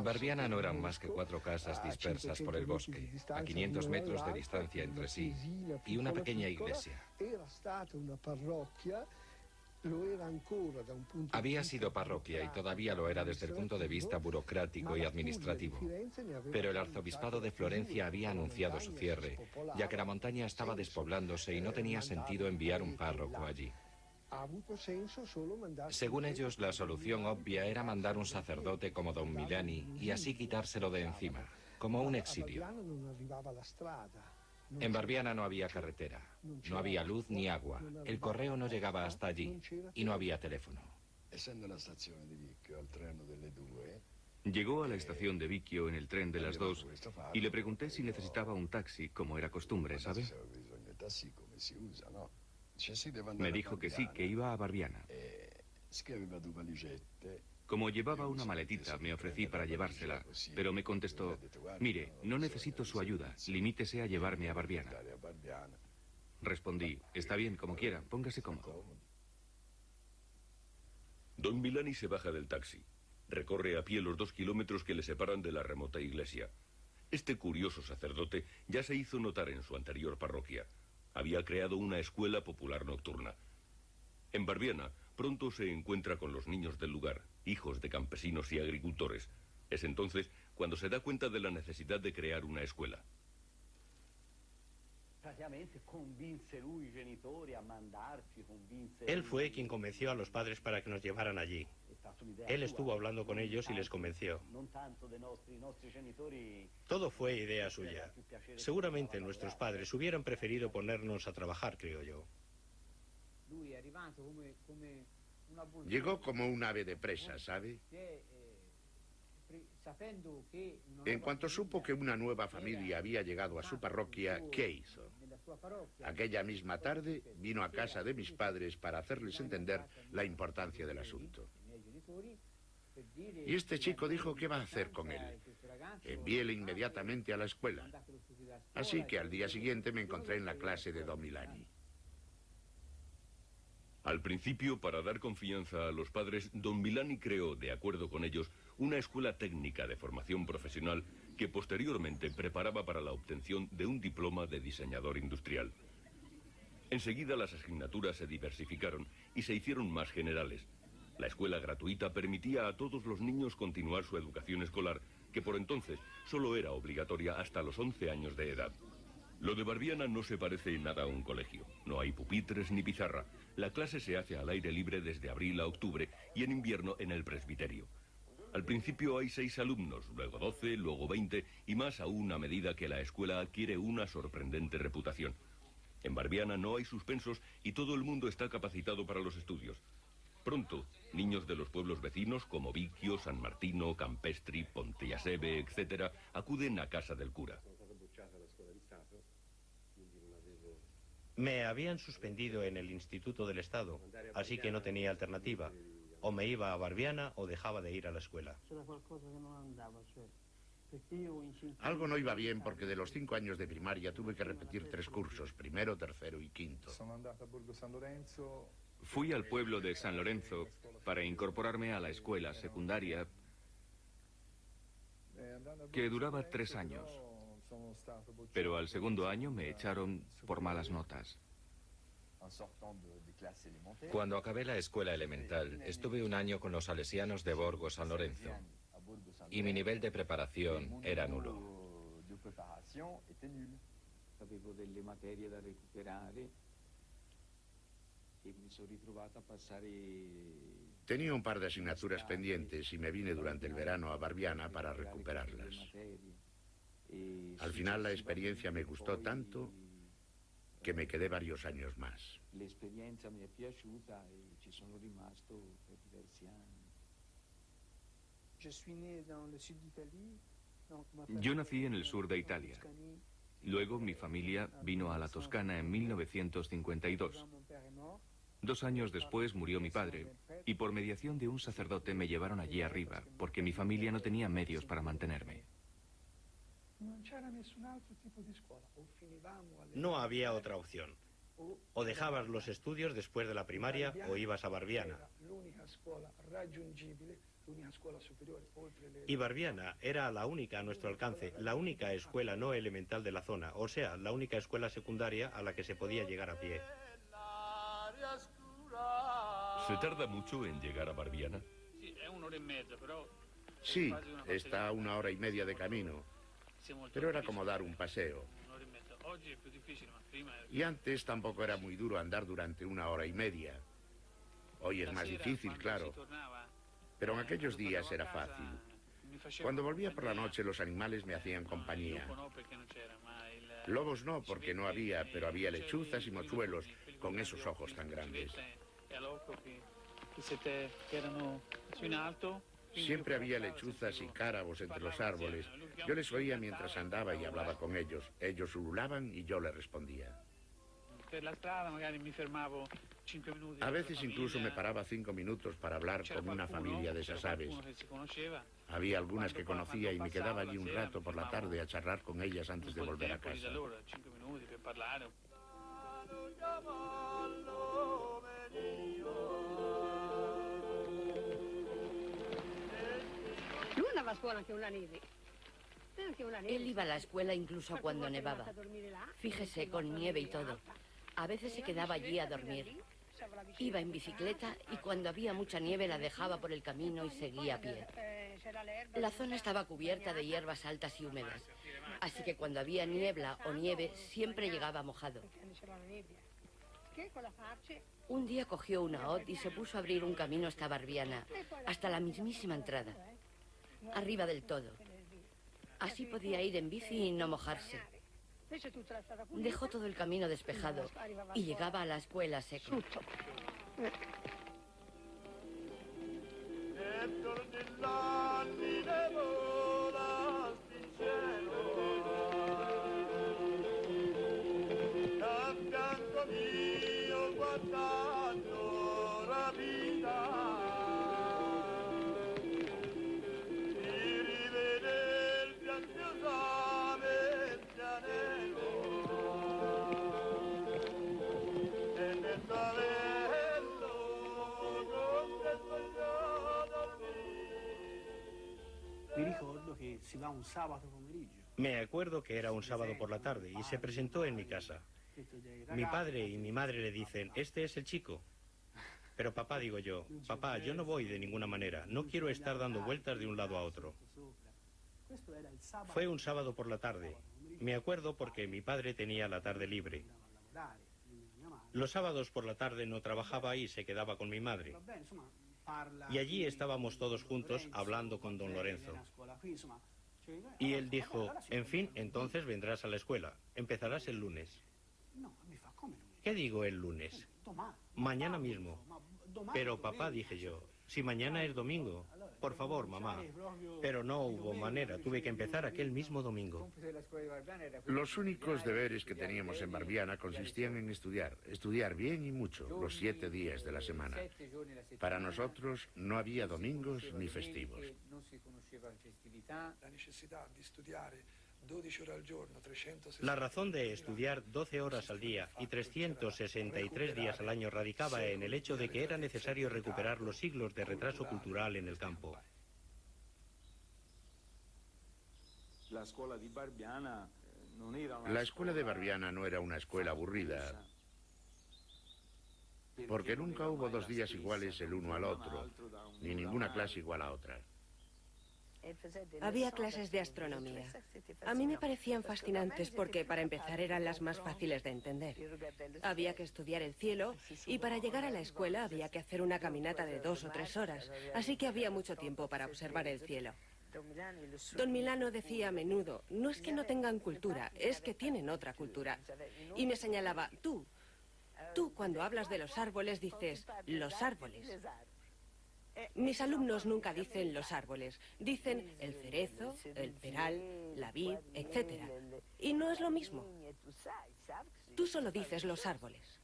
Barbiana no eran más que 4 casas dispersas por el bosque, a 500 metros de distancia entre sí, y una pequeña iglesia. Había sido parroquia y todavía lo era desde el punto de vista burocrático y administrativo. Pero el arzobispado de Florencia había anunciado su cierre, ya que la montaña estaba despoblándose y no tenía sentido enviar un párroco allí. Según ellos, la solución obvia era mandar un sacerdote como don Milani y así quitárselo de encima, como un exilio. En Barbiana no había carretera, no había luz ni agua, el correo no llegaba hasta allí y no había teléfono. Llegó a la estación de Vicchio en el tren de las 2 y le pregunté si necesitaba un taxi, como era costumbre, ¿sabe? Me dijo que sí, que iba a Barbiana. Como llevaba una maletita, me ofrecí para llevársela, pero me contestó: mire, no necesito su ayuda, limítese a llevarme a Barbiana. Respondí: está bien, como quiera, póngase cómodo. Don Milani se baja del taxi. Recorre a pie los 2 kilómetros que le separan de la remota iglesia. Este curioso sacerdote ya se hizo notar en su anterior parroquia. Había creado una escuela popular nocturna. En Barbiana, pronto se encuentra con los niños del lugar, hijos de campesinos y agricultores. Es entonces cuando se da cuenta de la necesidad de crear una escuela. Él fue quien convenció a los padres para que nos llevaran allí. Él estuvo hablando con ellos y les convenció. Todo fue idea suya. Seguramente nuestros padres hubieran preferido ponernos a trabajar, creo yo. Llegó como un ave de presa, ¿sabe? En cuanto supo que una nueva familia había llegado a su parroquia, ¿qué hizo? Aquella misma tarde vino a casa de mis padres para hacerles entender la importancia del asunto. Y este chico dijo qué va a hacer con él. Envíele inmediatamente a la escuela. Así que al día siguiente me encontré en la clase de don Milani. Al principio, para dar confianza a los padres, don Milani creó, de acuerdo con ellos, una escuela técnica de formación profesional que posteriormente preparaba para la obtención de un diploma de diseñador industrial. Enseguida las asignaturas se diversificaron y se hicieron más generales. La escuela gratuita permitía a todos los niños continuar su educación escolar, que por entonces solo era obligatoria hasta los 11 años de edad. Lo de Barbiana no se parece en nada a un colegio. No hay pupitres ni pizarra. La clase se hace al aire libre desde abril a octubre y en invierno en el presbiterio. Al principio hay 6 alumnos, luego 12, luego 20 y más aún a medida que la escuela adquiere una sorprendente reputación. En Barbiana no hay suspensos y todo el mundo está capacitado para los estudios. Pronto, niños de los pueblos vecinos como Vicchio, San Martino, Campestri, Ponteaseve, etc., acuden a casa del cura. Me habían suspendido en el Instituto del Estado, así que no tenía alternativa. O me iba a Barbiana o dejaba de ir a la escuela. Algo no iba bien porque de los 5 años de primaria tuve que repetir 3 cursos, primero, tercero y quinto. Fui al pueblo de San Lorenzo para incorporarme a la escuela secundaria que duraba 3 años. Pero al segundo año me echaron por malas notas. Cuando acabé la escuela elemental, estuve un año con los salesianos de Borgo San Lorenzo y mi nivel de preparación era nulo. Tenía un par de asignaturas pendientes y me vine durante el verano a Barbiana para recuperarlas. Al final la experiencia me gustó tanto que me quedé varios años más. Yo nací en el sur de Italia. Luego mi familia vino a la Toscana en 1952. 2 años después murió mi padre y por mediación de un sacerdote me llevaron allí arriba porque mi familia no tenía medios para mantenerme. No había otra opción. O dejabas los estudios después de la primaria o ibas a Barbiana. Y Barbiana era la única a nuestro alcance, la única escuela no elemental de la zona, o sea, la única escuela secundaria a la que se podía llegar a pie. ¿Se tarda mucho en llegar a Barbiana? Sí, está a 1 hora y media de camino, pero era como dar un paseo. Y antes tampoco era muy duro andar durante 1 hora y media. Hoy es más difícil, claro, pero en aquellos días era fácil. Cuando volvía por la noche los animales me hacían compañía. Lobos no, porque no había, pero había lechuzas y mochuelos con esos ojos tan grandes. Siempre había lechuzas y cárabos entre los árboles. Yo les oía mientras andaba y hablaba con ellos. Ellos ululaban y yo les respondía. A veces incluso me paraba 5 minutos para hablar con una familia de esas aves. Había algunas que conocía y me quedaba allí un rato por la tarde a charlar con ellas antes de volver a casa. Él iba a la escuela incluso cuando nevaba. Fíjese, con nieve y todo. A veces se quedaba allí a dormir. Iba en bicicleta y cuando había mucha nieve la dejaba por el camino y seguía a pie. La zona estaba cubierta de hierbas altas y húmedas, así que cuando había niebla o nieve siempre llegaba mojado. Un día cogió una hoz y se puso a abrir un camino hasta Barbiana, hasta la mismísima entrada, arriba del todo. Así podía ir en bici y no mojarse. Dejó todo el camino despejado y llegaba a la escuela seco. Me acuerdo que era un sábado por la tarde y se presentó en mi casa. Mi padre y mi madre le dicen, este es el chico. Pero papá, digo yo, papá, yo no voy de ninguna manera, no quiero estar dando vueltas de un lado a otro. Fue un sábado por la tarde. Me acuerdo porque mi padre tenía la tarde libre. Los sábados por la tarde no trabajaba y se quedaba con mi madre. Y allí estábamos todos juntos hablando con don Lorenzo. Y él dijo, en fin, entonces vendrás a la escuela. Empezarás el lunes. ¿Qué digo el lunes? Mañana mismo. Pero papá, dije yo, si mañana es domingo, por favor, mamá. Pero no hubo manera, tuve que empezar aquel mismo domingo. Los únicos deberes que teníamos en Barbiana consistían en estudiar bien y mucho, los 7 días de la semana. Para nosotros no había domingos ni festivos. La razón de estudiar 12 horas al día y 363 días al año radicaba en el hecho de que era necesario recuperar los siglos de retraso cultural en el campo. La escuela de Barbiana no era una escuela aburrida, porque nunca hubo 2 días iguales el uno al otro, ni ninguna clase igual a otra. Había clases de astronomía. A mí me parecían fascinantes porque, para empezar, eran las más fáciles de entender. Había que estudiar el cielo y para llegar a la escuela había que hacer una caminata de 2 o 3 horas, así que había mucho tiempo para observar el cielo. Don Milano decía a menudo, no es que no tengan cultura, es que tienen otra cultura. Y me señalaba, tú cuando hablas de los árboles dices, los árboles. Mis alumnos nunca dicen los árboles, dicen el cerezo, el peral, la vid, etc. Y no es lo mismo. Tú solo dices los árboles.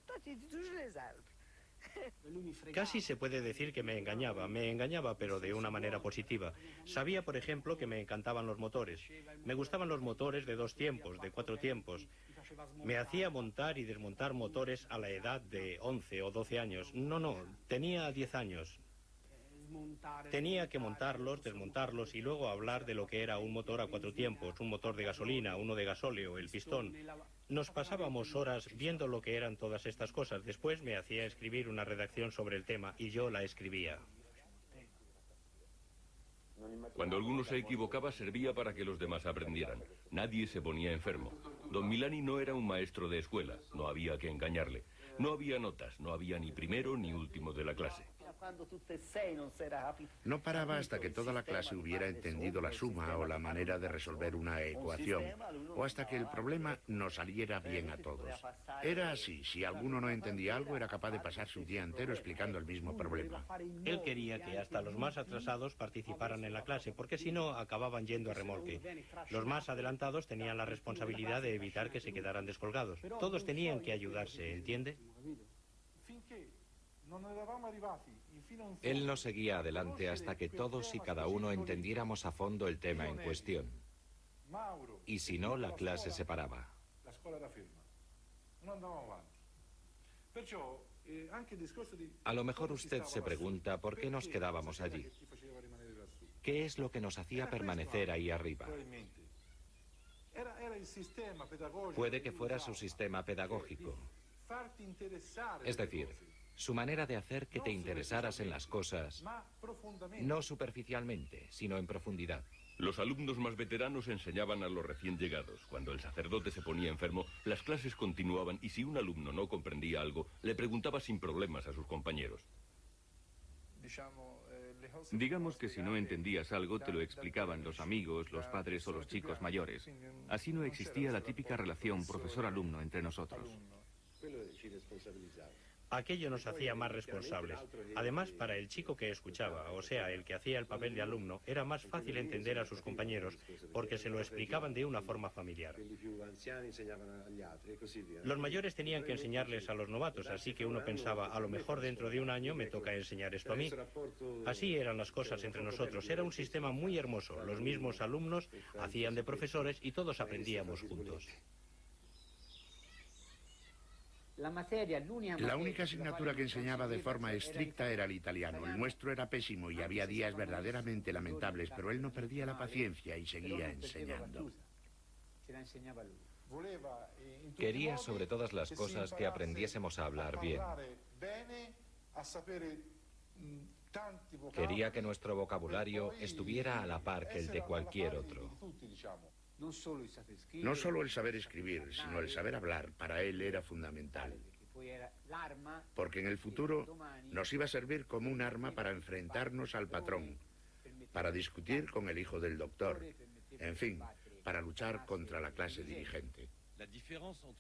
Casi se puede decir que me engañaba, pero de una manera positiva. Sabía, por ejemplo, que me encantaban los motores. Me gustaban los motores de 2 tiempos, de 4 tiempos. Me hacía montar y desmontar motores a la edad de 11 o 12 años. No, tenía 10 años. Tenía que montarlos, desmontarlos y luego hablar de lo que era un motor a 4 tiempos, un motor de gasolina, uno de gasóleo, el pistón. Nos pasábamos horas viendo lo que eran todas estas cosas. Después me hacía escribir una redacción sobre el tema y yo la escribía. Cuando alguno se equivocaba servía para que los demás aprendieran. Nadie se ponía enfermo. Don Milani no era un maestro de escuela, no había que engañarle. No había notas, no había ni primero ni último de la clase. No paraba hasta que toda la clase hubiera entendido la suma o la manera de resolver una ecuación, o hasta que el problema nos saliera bien a todos. Era así, si alguno no entendía algo era capaz de pasarse un día entero explicando el mismo problema. Él quería que hasta los más atrasados participaran en la clase, porque si no acababan yendo a remolque. Los más adelantados tenían la responsabilidad de evitar que se quedaran descolgados. Todos tenían que ayudarse, ¿entiende? Él nos seguía adelante hasta que todos y cada uno entendiéramos a fondo el tema en cuestión. Y si no, la clase se paraba. A lo mejor usted se pregunta por qué nos quedábamos allí. ¿Qué es lo que nos hacía permanecer ahí arriba? Puede que fuera su sistema pedagógico. Es decir, su manera de hacer que te interesaras en las cosas, no superficialmente, sino en profundidad. Los alumnos más veteranos enseñaban a los recién llegados. Cuando el sacerdote se ponía enfermo, las clases continuaban y si un alumno no comprendía algo, le preguntaba sin problemas a sus compañeros. Digamos que si no entendías algo, te lo explicaban los amigos, los padres o los chicos mayores. Así no existía la típica relación profesor-alumno entre nosotros. Aquello nos hacía más responsables. Además, para el chico que escuchaba, o sea, el que hacía el papel de alumno, era más fácil entender a sus compañeros porque se lo explicaban de una forma familiar. Los mayores tenían que enseñarles a los novatos, así que uno pensaba, a lo mejor dentro de un año me toca enseñar esto a mí. Así eran las cosas entre nosotros. Era un sistema muy hermoso. Los mismos alumnos hacían de profesores y todos aprendíamos juntos. La única asignatura que enseñaba de forma estricta era el italiano. El nuestro era pésimo y había días verdaderamente lamentables, pero él no perdía la paciencia y seguía enseñando. Quería sobre todas las cosas que aprendiésemos a hablar bien. Quería que nuestro vocabulario estuviera a la par que el de cualquier otro. No solo el saber escribir, sino el saber hablar, para él era fundamental. Porque en el futuro nos iba a servir como un arma para enfrentarnos al patrón, para discutir con el hijo del doctor, en fin, para luchar contra la clase dirigente.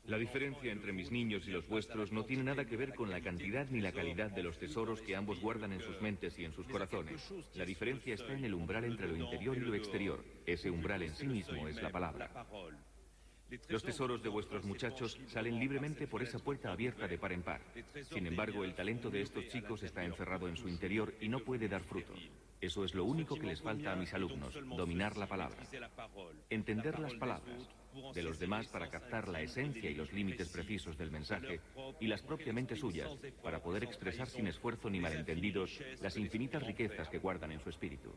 La diferencia entre mis niños y los vuestros no tiene nada que ver con la cantidad ni la calidad de los tesoros que ambos guardan en sus mentes y en sus corazones. La diferencia está en el umbral entre lo interior y lo exterior. Ese umbral en sí mismo es la palabra. Los tesoros de vuestros muchachos salen libremente por esa puerta abierta de par en par. Sin embargo, el talento de estos chicos está encerrado en su interior y no puede dar fruto. Eso es lo único que les falta a mis alumnos, dominar la palabra. Entender las palabras de los demás para captar la esencia y los límites precisos del mensaje y las propiamente suyas para poder expresar sin esfuerzo ni malentendidos las infinitas riquezas que guardan en su espíritu.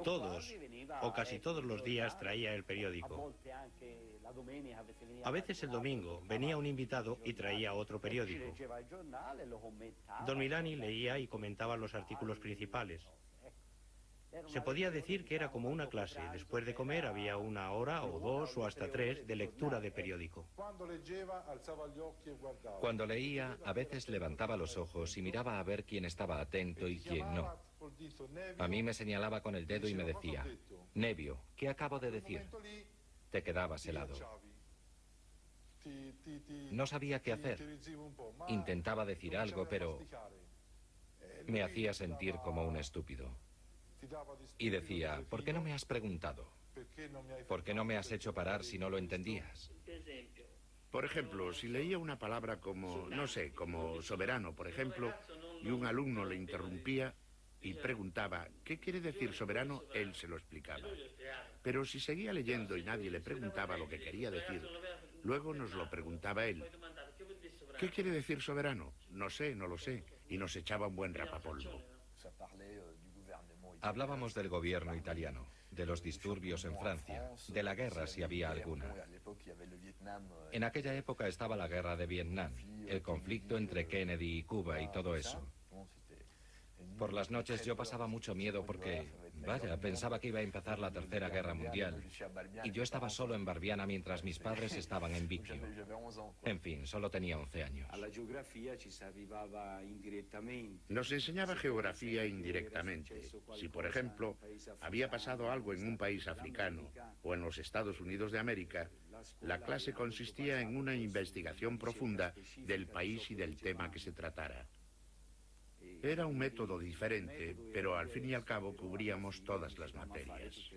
Todos, o casi todos los días, traía el periódico. A veces el domingo venía un invitado y traía otro periódico. Don Milani leía y comentaba los artículos principales. Se podía decir que era como una clase. Después de comer había 1 hora o 2 o hasta 3 de lectura de periódico. Cuando leía, a veces levantaba los ojos y miraba a ver quién estaba atento y quién no. A mí me señalaba con el dedo y me decía, Nevio, ¿qué acabo de decir? Te quedabas helado. No sabía qué hacer. Intentaba decir algo, pero me hacía sentir como un estúpido. Y decía, ¿por qué no me has preguntado? ¿Por qué no me has hecho parar si no lo entendías? Por ejemplo, si leía una palabra como, no sé, como soberano, por ejemplo, y un alumno le interrumpía y preguntaba ¿qué quiere decir soberano? Él se lo explicaba. Pero si seguía leyendo y nadie le preguntaba lo que quería decir, luego nos lo preguntaba él. ¿Qué quiere decir soberano? No sé, no lo sé. Y nos echaba un buen rapapolvo. Hablábamos del gobierno italiano, de los disturbios en Francia, de la guerra si había alguna. En aquella época estaba la guerra de Vietnam, el conflicto entre Kennedy y Cuba y todo eso. Por las noches yo pasaba mucho miedo porque, vaya, pensaba que iba a empezar la Tercera Guerra Mundial. Y yo estaba solo en Barbiana mientras mis padres estaban en Vicchio. En fin, solo tenía 11 años. Nos enseñaba geografía indirectamente. Si, por ejemplo, había pasado algo en un país africano o en los Estados Unidos de América, la clase consistía en una investigación profunda del país y del tema que se tratara. Era un método diferente, pero al fin y al cabo cubríamos todas las materias.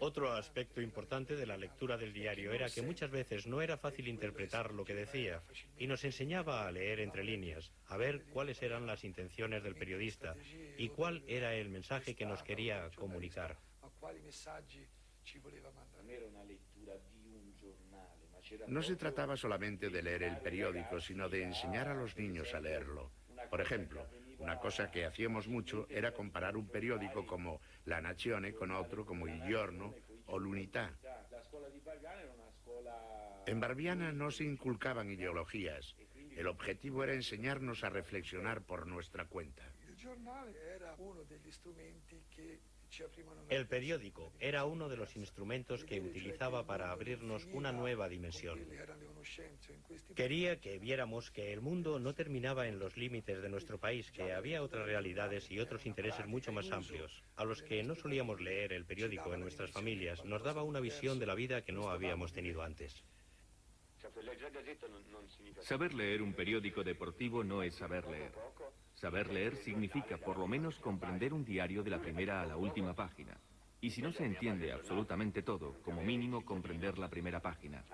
Otro aspecto importante de la lectura del diario era que muchas veces no era fácil interpretar lo que decía y nos enseñaba a leer entre líneas, a ver cuáles eran las intenciones del periodista y cuál era el mensaje que nos quería comunicar. No se trataba solamente de leer el periódico, sino de enseñar a los niños a leerlo. Por ejemplo, una cosa que hacíamos mucho era comparar un periódico como La Nazione con otro como Il Giorno o l'Unità. En Barbiana no se inculcaban ideologías. El objetivo era enseñarnos a reflexionar por nuestra cuenta. El periódico era uno de los instrumentos que utilizaba para abrirnos una nueva dimensión. Quería que viéramos que el mundo no terminaba en los límites de nuestro país, que había otras realidades y otros intereses mucho más amplios. A los que no solíamos leer el periódico en nuestras familias, nos daba una visión de la vida que no habíamos tenido antes. Saber leer un periódico deportivo no es saber leer. Saber leer significa por lo menos comprender un diario de la primera a la última página. Y si no se entiende absolutamente todo, como mínimo comprender la primera página.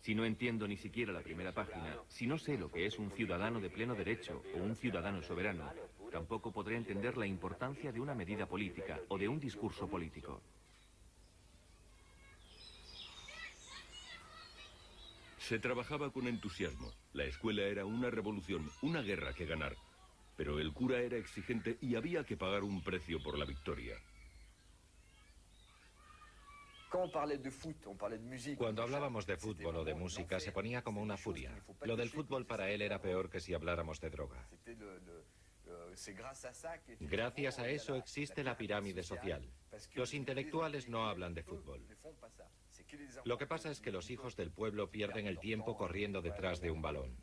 Si no entiendo ni siquiera la primera página, si no sé lo que es un ciudadano de pleno derecho o un ciudadano soberano, tampoco podré entender la importancia de una medida política o de un discurso político. Se trabajaba con entusiasmo. La escuela era una revolución, una guerra que ganar. Pero el cura era exigente y había que pagar un precio por la victoria. Cuando hablábamos de fútbol o de música se ponía como una furia. Lo del fútbol para él era peor que si habláramos de droga. Gracias a eso existe la pirámide social. Los intelectuales no hablan de fútbol. Lo que pasa es que los hijos del pueblo pierden el tiempo corriendo detrás de un balón.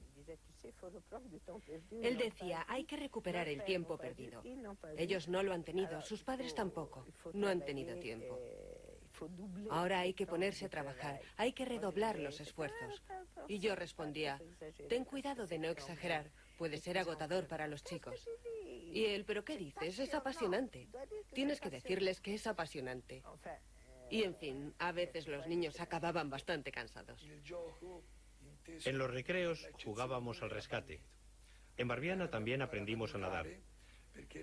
Él decía, hay que recuperar el tiempo perdido. Ellos no lo han tenido, sus padres tampoco. No han tenido tiempo. Ahora hay que ponerse a trabajar, hay que redoblar los esfuerzos. Y yo respondía, ten cuidado de no exagerar, puede ser agotador para los chicos. Y él, ¿pero qué dices? Es apasionante. Tienes que decirles que es apasionante. Y en fin, a veces los niños acababan bastante cansados. En los recreos jugábamos al rescate. En Barbiana también aprendimos a nadar.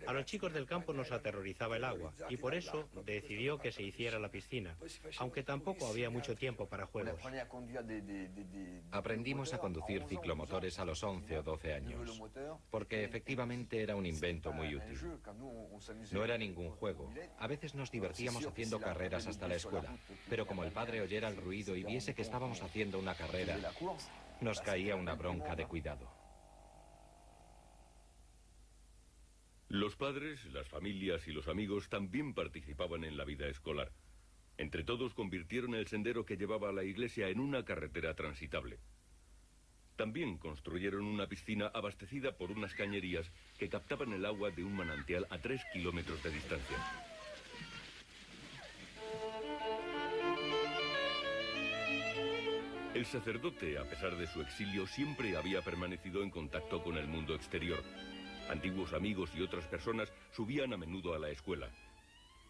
A los chicos del campo nos aterrorizaba el agua y por eso decidió que se hiciera la piscina, aunque tampoco había mucho tiempo para juegos. Aprendimos a conducir ciclomotores a los 11 o 12 años, porque efectivamente era un invento muy útil. No era ningún juego. A veces nos divertíamos haciendo carreras hasta la escuela, pero como el padre oyera el ruido y viese que estábamos haciendo una carrera, nos caía una bronca de cuidado. Los padres, las familias y los amigos también participaban en la vida escolar. Entre todos convirtieron el sendero que llevaba a la iglesia en una carretera transitable. También construyeron una piscina abastecida por unas cañerías que captaban el agua de un manantial a 3 kilómetros de distancia. El sacerdote, a pesar de su exilio, siempre había permanecido en contacto con el mundo exterior. Antiguos amigos y otras personas subían a menudo a la escuela.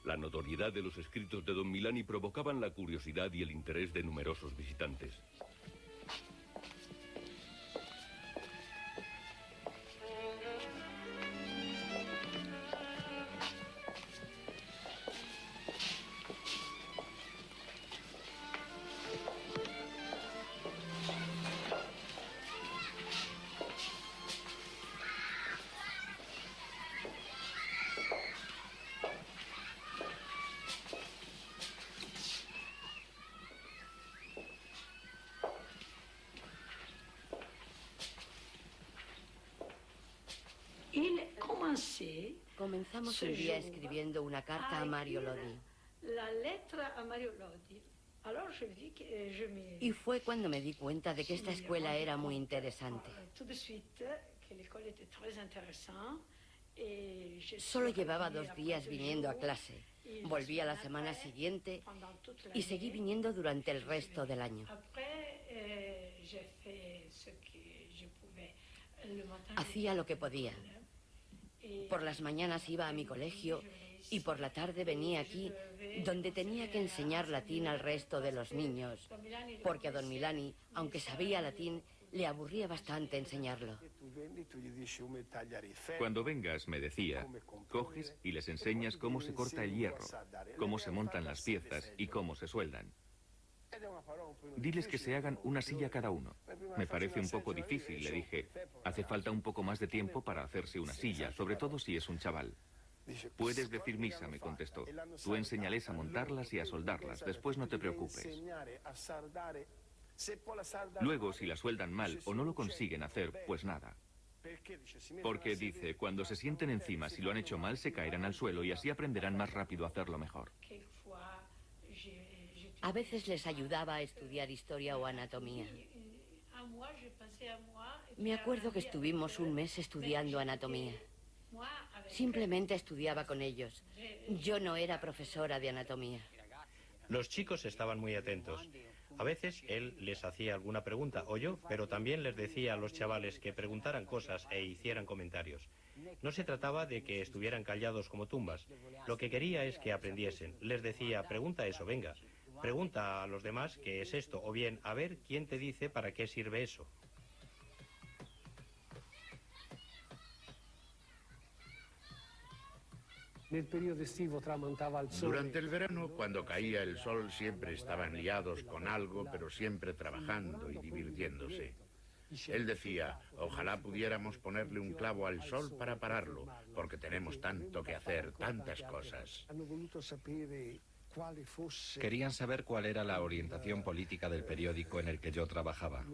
La notoriedad de los escritos de Don Milani provocaban la curiosidad y el interés de numerosos visitantes. Comenzamos un día escribiendo una carta a Mario Lodi. Y fue cuando me di cuenta de que esta escuela era muy interesante. Solo llevaba 2 días viniendo a clase. Volví a la semana siguiente y seguí viniendo durante el resto del año. Hacía lo que podía. Por las mañanas iba a mi colegio y por la tarde venía aquí, donde tenía que enseñar latín al resto de los niños, porque a don Milani, aunque sabía latín, le aburría bastante enseñarlo. Cuando vengas, me decía, coges y les enseñas cómo se corta el hierro, cómo se montan las piezas y cómo se sueldan. Diles que se hagan una silla cada uno. Me parece un poco difícil, le dije. Hace falta un poco más de tiempo para hacerse una silla, sobre todo si es un chaval. Puedes decir misa, me contestó. Tú enséñales a montarlas y a soldarlas, después no te preocupes. Luego, si la sueldan mal o no lo consiguen hacer, pues nada. Porque dice, cuando se sienten encima, si lo han hecho mal, se caerán al suelo y así aprenderán más rápido a hacerlo mejor. A veces les ayudaba a estudiar historia o anatomía. Me acuerdo que estuvimos un mes estudiando anatomía. Simplemente estudiaba con ellos. Yo no era profesora de anatomía. Los chicos estaban muy atentos. A veces él les hacía alguna pregunta, o yo, pero también les decía a los chavales que preguntaran cosas e hicieran comentarios. No se trataba de que estuvieran callados como tumbas. Lo que quería es que aprendiesen. Les decía, pregunta eso, venga. Pregunta a los demás qué es esto, o bien, a ver quién te dice para qué sirve eso. Durante el verano, cuando caía el sol, siempre estaban liados con algo, pero siempre trabajando y divirtiéndose. Él decía, ojalá pudiéramos ponerle un clavo al sol para pararlo, porque tenemos tanto que hacer, tantas cosas. Querían saber cuál era la orientación política del periódico en el que yo trabajaba.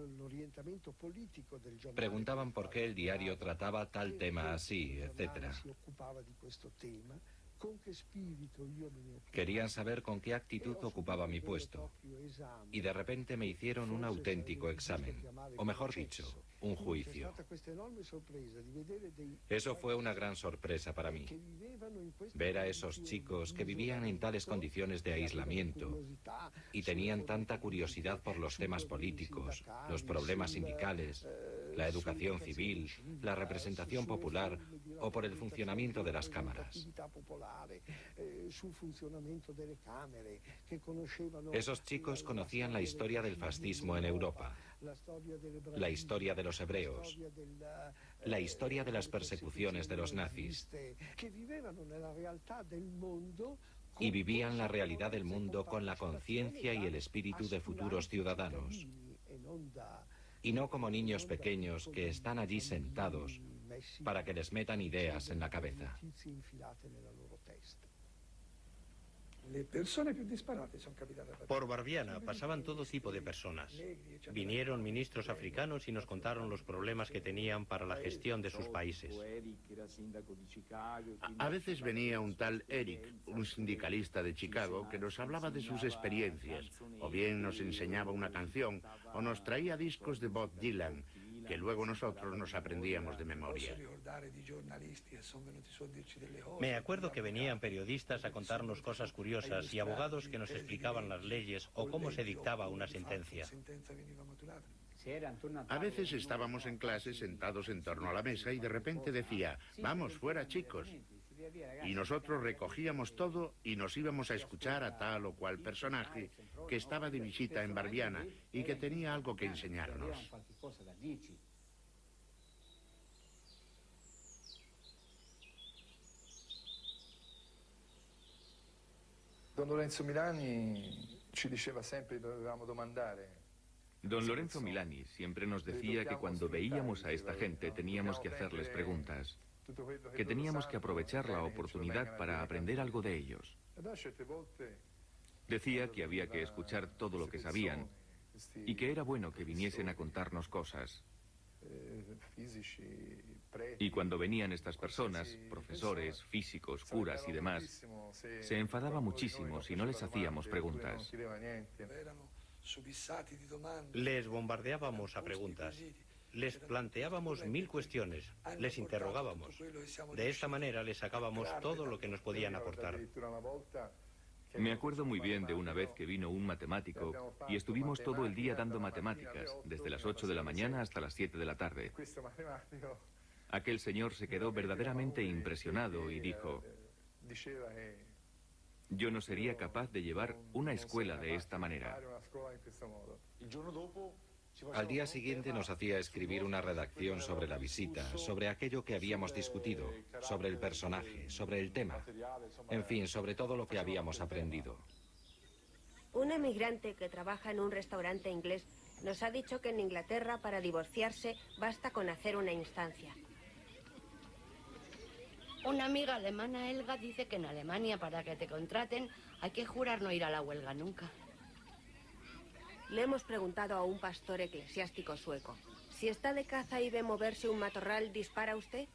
Preguntaban por qué el diario trataba tal tema así, etc. Querían saber con qué actitud ocupaba mi puesto. Y de repente me hicieron un auténtico examen, o mejor dicho, un juicio. Eso fue una gran sorpresa para mí. Ver a esos chicos que vivían en tales condiciones de aislamiento y tenían tanta curiosidad por los temas políticos, los problemas sindicales, la educación civil, la representación popular o por el funcionamiento de las cámaras. Esos chicos conocían la historia del fascismo en Europa, la historia de los hebreos, la historia de las persecuciones de los nazis, y vivían la realidad del mundo con la conciencia y el espíritu de futuros ciudadanos, y no como niños pequeños que están allí sentados para que les metan ideas en la cabeza. Por Barbiana pasaban todo tipo de personas. Vinieron ministros africanos y nos contaron los problemas que tenían para la gestión de sus países. A veces venía un tal Eric, un sindicalista de Chicago, que nos hablaba de sus experiencias, o bien nos enseñaba una canción, o nos traía discos de Bob Dylan, que luego nosotros nos aprendíamos de memoria. Me acuerdo que venían periodistas a contarnos cosas curiosas y abogados que nos explicaban las leyes o cómo se dictaba una sentencia. A veces estábamos en clase sentados en torno a la mesa y de repente decía, vamos fuera chicos. Y nosotros recogíamos todo y nos íbamos a escuchar a tal o cual personaje que estaba de visita en Barbiana y que tenía algo que enseñarnos. Don Lorenzo Milani ci diceva sempre che dovevamo domandare. Don Lorenzo Milani siempre nos decía que cuando veíamos a esta gente teníamos que hacerles preguntas, que teníamos que aprovechar la oportunidad para aprender algo de ellos. Decía que había que escuchar todo lo que sabían y que era bueno que viniesen a contarnos cosas. Y cuando venían estas personas, profesores, físicos, curas y demás, se enfadaba muchísimo si no les hacíamos preguntas. Les bombardeábamos a preguntas. Les planteábamos 1000 cuestiones, les interrogábamos. De esta manera les sacábamos todo lo que nos podían aportar. Me acuerdo muy bien de una vez que vino un matemático y estuvimos todo el día dando matemáticas, desde las 8 de la mañana hasta las 7 de la tarde. Aquel señor se quedó verdaderamente impresionado y dijo: yo no sería capaz de llevar una escuela de esta manera. Al día siguiente nos hacía escribir una redacción sobre la visita, sobre aquello que habíamos discutido, sobre el personaje, sobre el tema, en fin, sobre todo lo que habíamos aprendido. Un emigrante que trabaja en un restaurante inglés nos ha dicho que en Inglaterra para divorciarse basta con hacer una instancia. Una amiga alemana, Elga, dice que en Alemania para que te contraten hay que jurar no ir a la huelga nunca. Le hemos preguntado a un pastor eclesiástico sueco: si está de caza y ve moverse un matorral, ¿dispara usted?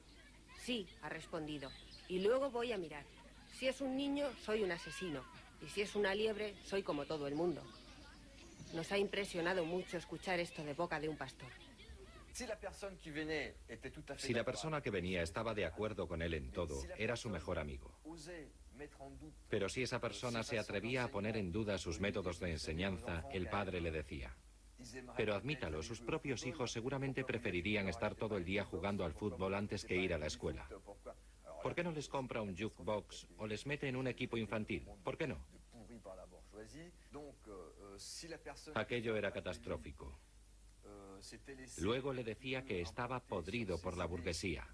Sí, ha respondido. Y luego voy a mirar. Si es un niño, soy un asesino. Y si es una liebre, soy como todo el mundo. Nos ha impresionado mucho escuchar esto de boca de un pastor. Si la persona que venía estaba de acuerdo con él en todo, era su mejor amigo. Pero si esa persona se atrevía a poner en duda sus métodos de enseñanza, el padre le decía: pero admítalo, sus propios hijos seguramente preferirían estar todo el día jugando al fútbol antes que ir a la escuela. ¿Por qué no les compra un jukebox o les mete en un equipo infantil? ¿Por qué no? Aquello era catastrófico. Luego le decía que estaba podrido por la burguesía.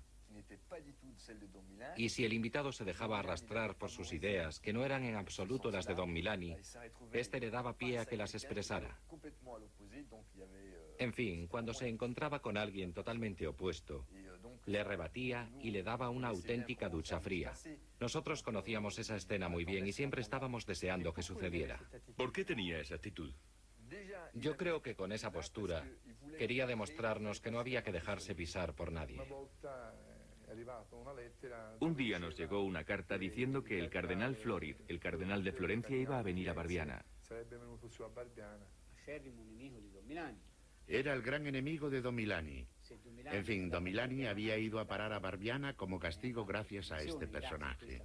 Y si el invitado se dejaba arrastrar por sus ideas, que no eran en absoluto las de Don Milani, este le daba pie a que las expresara. En fin, cuando se encontraba con alguien totalmente opuesto, le rebatía y le daba una auténtica ducha fría. Nosotros conocíamos esa escena muy bien y siempre estábamos deseando que sucediera. ¿Por qué tenía esa actitud? Yo creo que con esa postura quería demostrarnos que no había que dejarse pisar por nadie. Un día nos llegó una carta diciendo que el cardenal Florid, el cardenal de Florencia, iba a venir a Barbiana. Era el gran enemigo de Don Milani. En fin, Don Milani había ido a parar a Barbiana como castigo gracias a este personaje.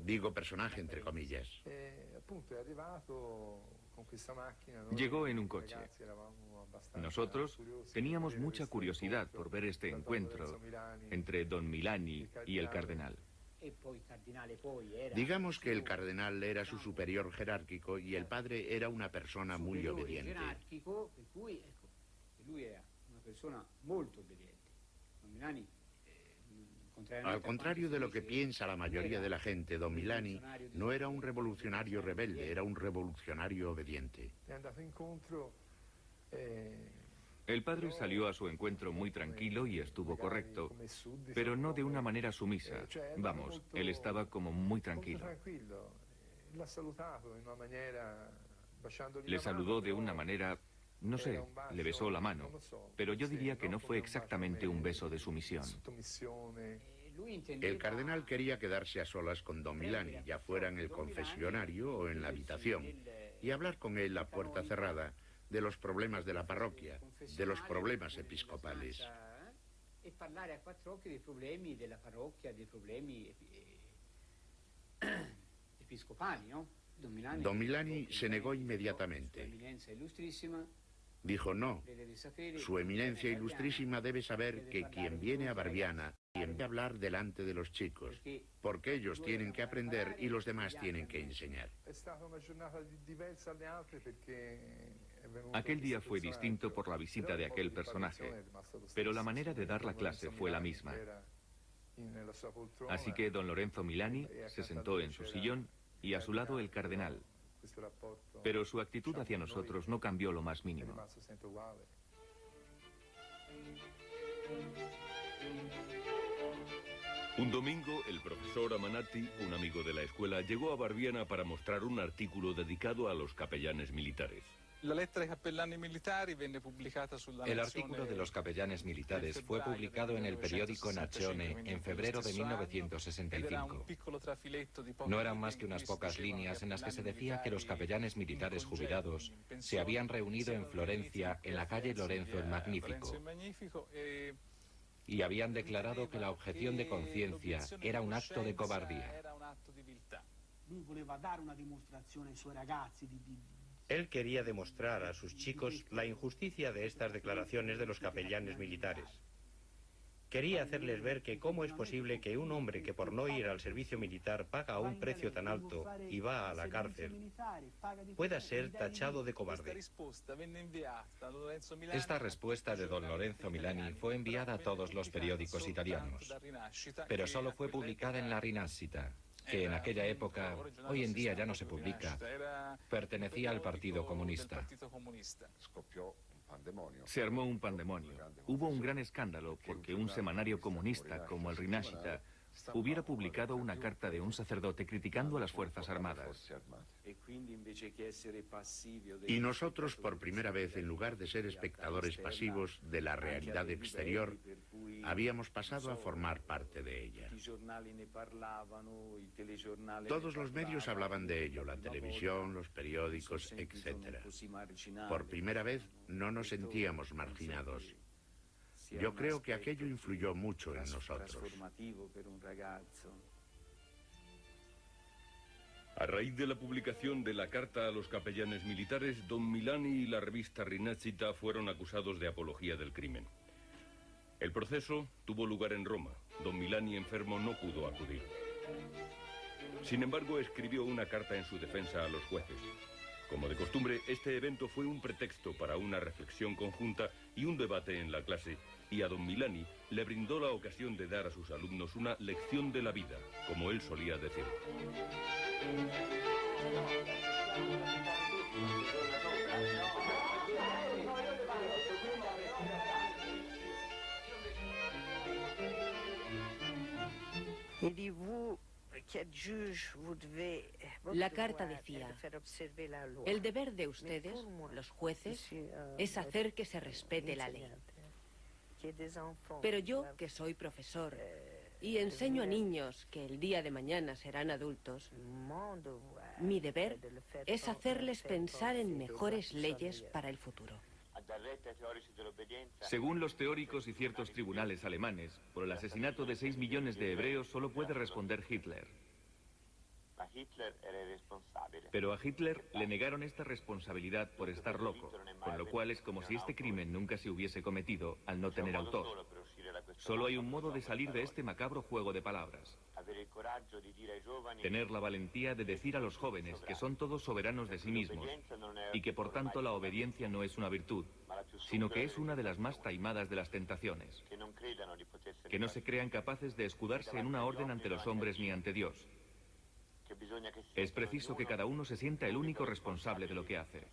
Digo personaje entre comillas. Llegó en un coche. Nosotros teníamos mucha curiosidad por ver este encuentro entre Don Milani y el cardenal. Digamos que el cardenal era su superior jerárquico y el padre era una persona muy obediente. Al contrario de lo que piensa la mayoría de la gente, Don Milani no era un revolucionario rebelde, era un revolucionario obediente. El padre salió a su encuentro muy tranquilo y estuvo correcto, pero no de una manera sumisa. Vamos, él estaba como muy tranquilo. Le saludó de una manera, no sé, le besó la mano, pero yo diría que no fue exactamente un beso de sumisión. El cardenal quería quedarse a solas con Don Milani, ya fuera en el confesionario o en la habitación, y hablar con él a puerta cerrada de los problemas de la parroquia, de los problemas episcopales. Don Milani se negó inmediatamente. Dijo no, su eminencia ilustrísima debe saber que quien viene a Barbiana tiene que hablar delante de los chicos, porque ellos tienen que aprender y los demás tienen que enseñar. Aquel día fue distinto por la visita de aquel personaje, pero la manera de dar la clase fue la misma. Así que don Lorenzo Milani se sentó en su sillón y a su lado el cardenal. Pero su actitud hacia nosotros no cambió lo más mínimo. Un domingo, el profesor Amanati, un amigo de la escuela, llegó a Barbiana para mostrar un artículo dedicado a los capellanes militares. El artículo de los capellanes militares fue publicado en el periódico Nazione en febrero de 1965. No eran más que unas pocas líneas en las que se decía que los capellanes militares jubilados se habían reunido en Florencia, en la calle Lorenzo el Magnífico, y habían declarado que la objeción de conciencia era un acto de cobardía. Él quería demostrar a sus chicos la injusticia de estas declaraciones de los capellanes militares. Quería hacerles ver que cómo es posible que un hombre que por no ir al servicio militar paga un precio tan alto y va a la cárcel pueda ser tachado de cobarde. Esta respuesta de don Lorenzo Milani fue enviada a todos los periódicos italianos, pero solo fue publicada en la Rinascita, que en aquella época, hoy en día ya no se publica, pertenecía al Partido Comunista. Se armó un pandemonio. Hubo un gran escándalo porque un semanario comunista como el Rinascita hubiera publicado una carta de un sacerdote criticando a las Fuerzas Armadas. Y nosotros, por primera vez, en lugar de ser espectadores pasivos de la realidad exterior, habíamos pasado a formar parte de ella. Todos los medios hablaban de ello, la televisión, los periódicos, etc. Por primera vez no nos sentíamos marginados. Yo creo que aquello influyó mucho en nosotros. A raíz de la publicación de la carta a los capellanes militares, don Milani y la revista Rinascita fueron acusados de apología del crimen. El proceso tuvo lugar en Roma. Don Milani, enfermo, no pudo acudir. Sin embargo, escribió una carta en su defensa a los jueces. Como de costumbre, este evento fue un pretexto para una reflexión conjunta y un debate en la clase, y a don Milani le brindó la ocasión de dar a sus alumnos una lección de la vida, como él solía decir. La carta decía: el deber de ustedes, los jueces, es hacer que se respete la ley. Pero yo, que soy profesor y enseño a niños que el día de mañana serán adultos, mi deber es hacerles pensar en mejores leyes para el futuro. Según los teóricos y ciertos tribunales alemanes, por el asesinato de 6 millones de hebreos solo puede responder Hitler. Pero a Hitler le negaron esta responsabilidad por estar loco, con lo cual es como si este crimen nunca se hubiese cometido al no tener autor. Solo hay un modo de salir de este macabro juego de palabras. Tener la valentía de decir a los jóvenes que son todos soberanos de sí mismos y que por tanto la obediencia no es una virtud, sino que es una de las más taimadas de las tentaciones. Que no se crean capaces de escudarse en una orden ante los hombres ni ante Dios. Es preciso que cada uno se sienta el único responsable de lo que hace.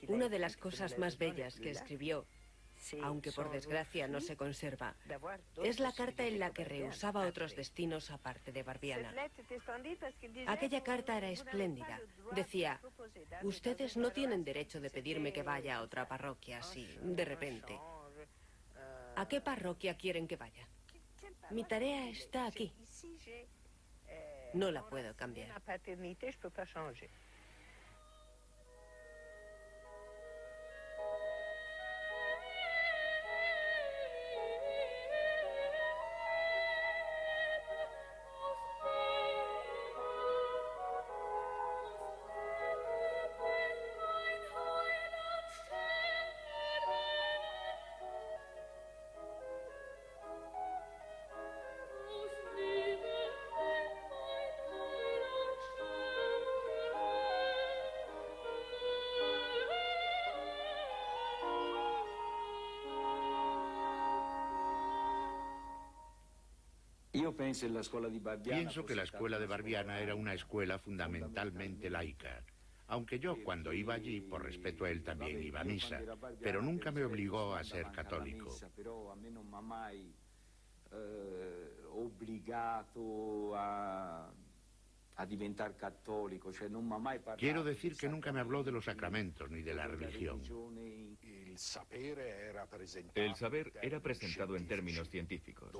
Una de las cosas más bellas que escribió, aunque por desgracia no se conserva, es la carta en la que rehusaba otros destinos aparte de Barbiana. Aquella carta era espléndida. Decía: ustedes no tienen derecho de pedirme que vaya a otra parroquia así, de repente. ¿A qué parroquia quieren que vaya? Mi tarea está aquí. No la puedo cambiar. Pienso que la escuela de Barbiana era una escuela fundamentalmente laica, aunque yo cuando iba allí, por respeto a él, también iba a misa, pero nunca me obligó a ser católico. Quiero decir que nunca me habló de los sacramentos ni de la religión. El saber era presentado en términos científicos.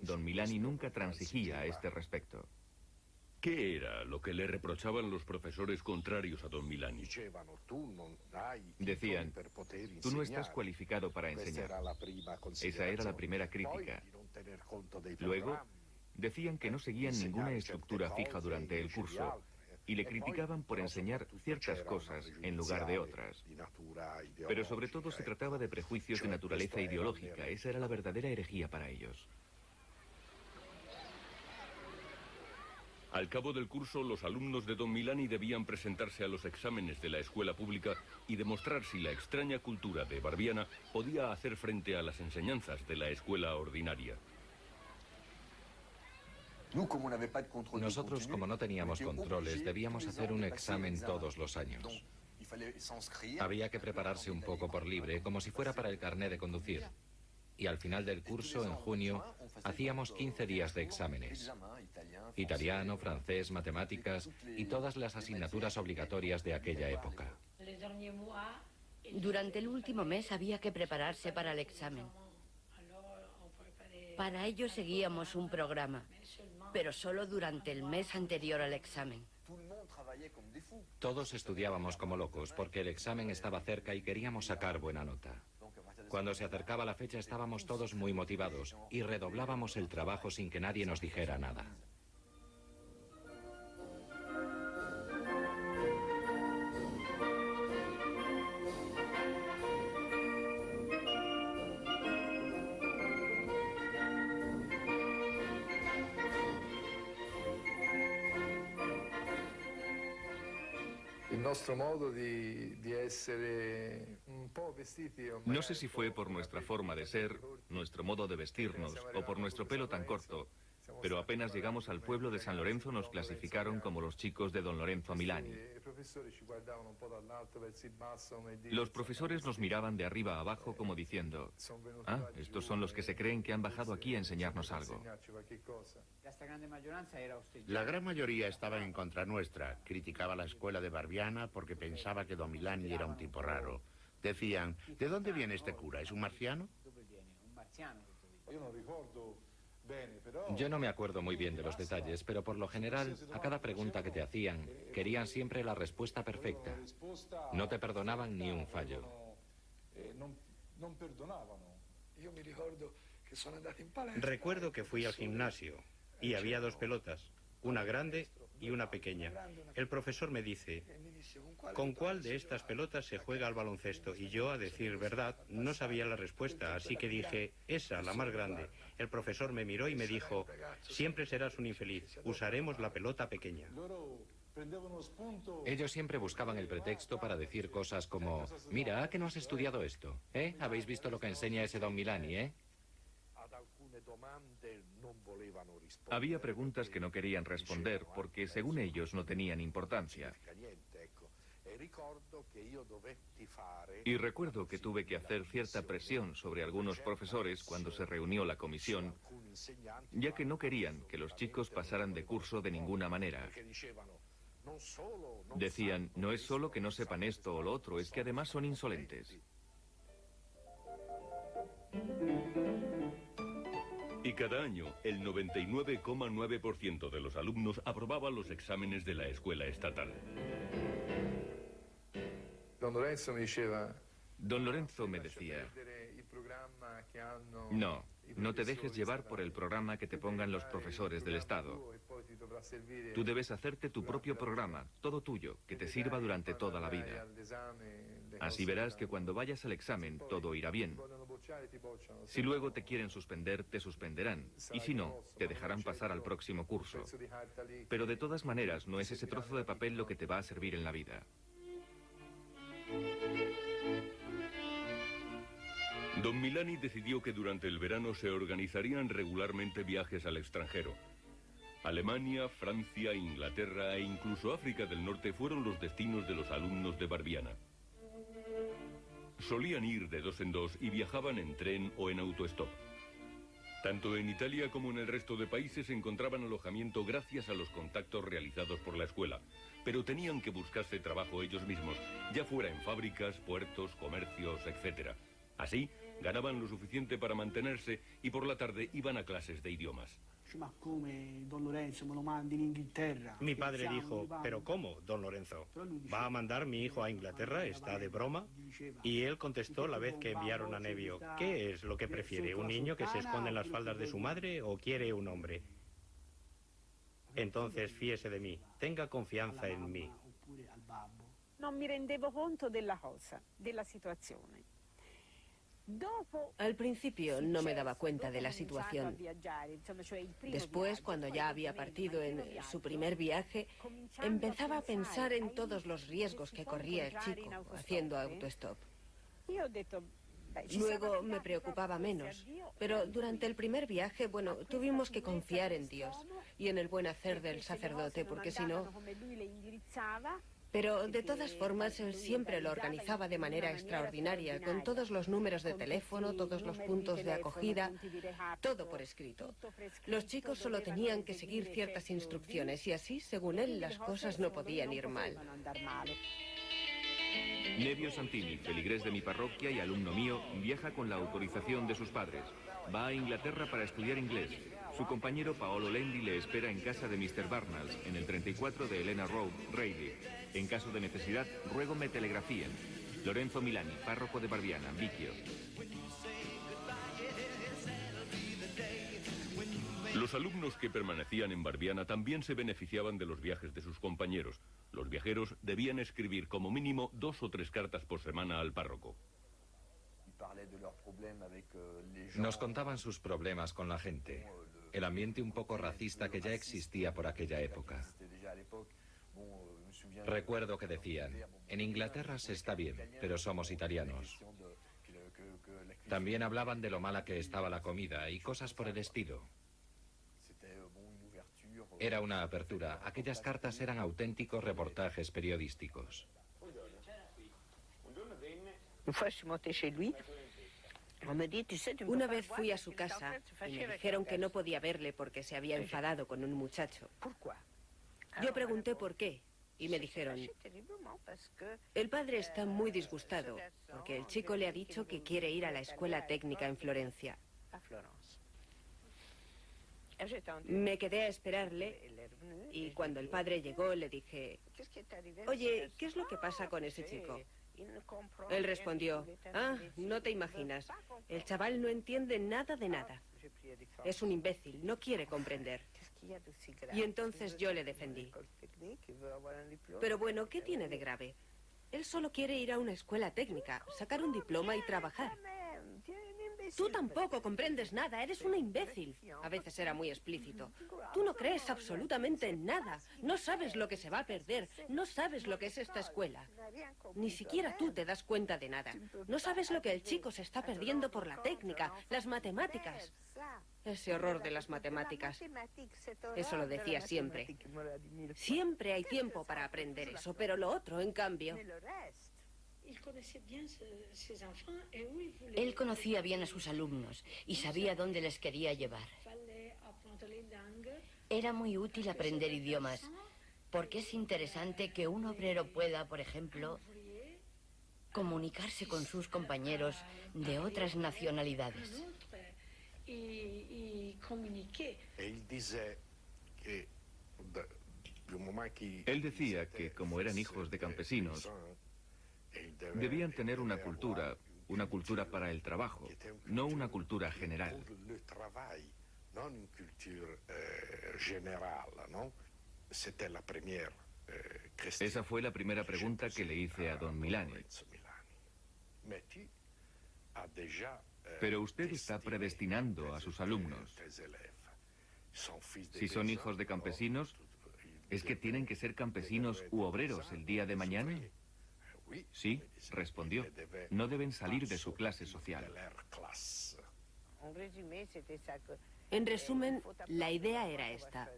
Don Milani nunca transigía a este respecto. ¿Qué era lo que le reprochaban los profesores contrarios a don Milani? Decían, tú no estás cualificado para enseñar. Esa era la primera crítica. Luego, decían que no seguían ninguna estructura fija durante el curso y le criticaban por enseñar ciertas cosas en lugar de otras. Pero sobre todo se trataba de prejuicios de naturaleza ideológica. Esa era la verdadera herejía para ellos. Al cabo del curso, los alumnos de don Milani debían presentarse a los exámenes de la escuela pública y demostrar si la extraña cultura de Barbiana podía hacer frente a las enseñanzas de la escuela ordinaria. Nosotros, como no teníamos controles, debíamos hacer un examen todos los años. Había que prepararse un poco por libre, como si fuera para el carné de conducir. Y al final del curso, en junio, hacíamos 15 días de exámenes. Italiano, francés, matemáticas y todas las asignaturas obligatorias de aquella época. Durante el último mes había que prepararse para el examen. Para ello seguíamos un programa, pero solo durante el mes anterior al examen. Todos estudiábamos como locos porque el examen estaba cerca y queríamos sacar buena nota. Cuando se acercaba la fecha estábamos todos muy motivados y redoblábamos el trabajo sin que nadie nos dijera nada. No sé si fue por nuestra forma de ser, nuestro modo de vestirnos o por nuestro pelo tan corto, pero apenas llegamos al pueblo de San Lorenzo nos clasificaron como los chicos de don Lorenzo Milani. Los profesores nos miraban de arriba a abajo como diciendo, ah, estos son los que se creen que han bajado aquí a enseñarnos algo. La gran mayoría estaba en contra nuestra, criticaba la escuela de Barbiana porque pensaba que don Milani era un tipo raro. Decían, ¿de dónde viene este cura? ¿Es un marciano? Yo no me acuerdo muy bien de los detalles, pero por lo general, a cada pregunta que te hacían, querían siempre la respuesta perfecta. No te perdonaban ni un fallo. Recuerdo que fui al gimnasio y había dos pelotas, una grande y una pequeña. El profesor me dice, ¿con cuál de estas pelotas se juega al baloncesto? Y yo, a decir verdad, no sabía la respuesta, así que dije, esa, la más grande. El profesor me miró y me dijo, siempre serás un infeliz, usaremos la pelota pequeña. Ellos siempre buscaban el pretexto para decir cosas como, mira, ¿a que no has estudiado esto? ¿Eh? ¿Habéis visto lo que enseña ese don Milani, eh? Había preguntas que no querían responder porque, según ellos, no tenían importancia. Y recuerdo que tuve que hacer cierta presión sobre algunos profesores cuando se reunió la comisión, ya que no querían que los chicos pasaran de curso de ninguna manera. Decían, no es solo que no sepan esto o lo otro, es que además son insolentes. Y cada año, el 99,9% de los alumnos aprobaba los exámenes de la escuela estatal. Don Lorenzo me decía, no te dejes llevar por el programa que te pongan los profesores del Estado. Tú debes hacerte tu propio programa, todo tuyo, que te sirva durante toda la vida. Así verás que cuando vayas al examen todo irá bien. Si luego te quieren suspender, te suspenderán. Y si no, te dejarán pasar al próximo curso. Pero de todas maneras, no es ese trozo de papel lo que te va a servir en la vida. Don Milani decidió que durante el verano se organizarían regularmente viajes al extranjero. Alemania, Francia, Inglaterra e incluso África del Norte fueron los destinos de los alumnos de Barbiana. Solían ir de dos en dos y viajaban en tren o en autostop. Tanto en Italia como en el resto de países encontraban alojamiento gracias a los contactos realizados por la escuela, pero tenían que buscarse trabajo ellos mismos, ya fuera en fábricas, puertos, comercios, etc. Así, ganaban lo suficiente para mantenerse y por la tarde iban a clases de idiomas. Mi padre dijo, ¿pero cómo, don Lorenzo? ¿Va a mandar mi hijo a Inglaterra? ¿Está de broma? Y él contestó la vez que enviaron a Nevio, ¿qué es lo que prefiere? ¿Un niño que se esconde en las faldas de su madre o quiere un hombre? Entonces fíese de mí, tenga confianza en mí. No me rendevo conto della cosa, della situazione. Al principio no me daba cuenta de la situación. Después, cuando ya había partido en su primer viaje, empezaba a pensar en todos los riesgos que corría el chico haciendo autostop. Luego me preocupaba menos, pero durante el primer viaje, bueno, tuvimos que confiar en Dios y en el buen hacer del sacerdote, porque si no... Pero de todas formas, él siempre lo organizaba de manera extraordinaria, con todos los números de teléfono, todos los puntos de acogida, todo por escrito. Los chicos solo tenían que seguir ciertas instrucciones y así, según él, las cosas no podían ir mal. Nevio Santini, feligrés de mi parroquia y alumno mío, viaja con la autorización de sus padres. Va a Inglaterra para estudiar inglés. Su compañero Paolo Lendi le espera en casa de Mr. Barnals, en el 34 de Elena Road, Reilly. En caso de necesidad, ruego me telegrafíen. Lorenzo Milani, párroco de Barbiana, Vicchio. Los alumnos que permanecían en Barbiana también se beneficiaban de los viajes de sus compañeros. Los viajeros debían escribir como mínimo 2 o 3 cartas por semana al párroco. Nos contaban sus problemas con la gente, el ambiente un poco racista que ya existía por aquella época. Recuerdo que decían, en Inglaterra se está bien, pero somos italianos. También hablaban de lo mala que estaba la comida y cosas por el estilo. Era una apertura. Aquellas cartas eran auténticos reportajes periodísticos. Una vez fui a su casa y me dijeron que no podía verle porque se había enfadado con un muchacho. Yo pregunté por qué y me dijeron, el padre está muy disgustado porque el chico le ha dicho que quiere ir a la escuela técnica en Florencia. Me quedé a esperarle y cuando el padre llegó le dije, oye, ¿qué es lo que pasa con ese chico? Él respondió, no te imaginas, el chaval no entiende nada de nada. Es un imbécil, no quiere comprender. Y entonces yo le defendí. Pero bueno, ¿qué tiene de grave? Él solo quiere ir a una escuela técnica, sacar un diploma y trabajar. Tú tampoco comprendes nada, eres una imbécil. A veces era muy explícito. Tú no crees absolutamente en nada. No sabes lo que se va a perder. No sabes lo que es esta escuela. Ni siquiera tú te das cuenta de nada. No sabes lo que el chico se está perdiendo por la técnica, las matemáticas. Ese horror de las matemáticas. Eso lo decía siempre. Siempre hay tiempo para aprender eso, pero lo otro, en cambio... Él conocía bien a sus alumnos y sabía dónde les quería llevar. Era muy útil aprender idiomas, porque es interesante que un obrero pueda, por ejemplo, comunicarse con sus compañeros de otras nacionalidades. Él decía que, como eran hijos de campesinos, debían tener una cultura para el trabajo, no una cultura general. Esa fue la primera pregunta que le hice a don Milani. Pero usted está predestinando a sus alumnos. Si son hijos de campesinos, ¿es que tienen que ser campesinos u obreros el día de mañana? Sí, respondió. No deben salir de su clase social. En resumen, la idea era esta.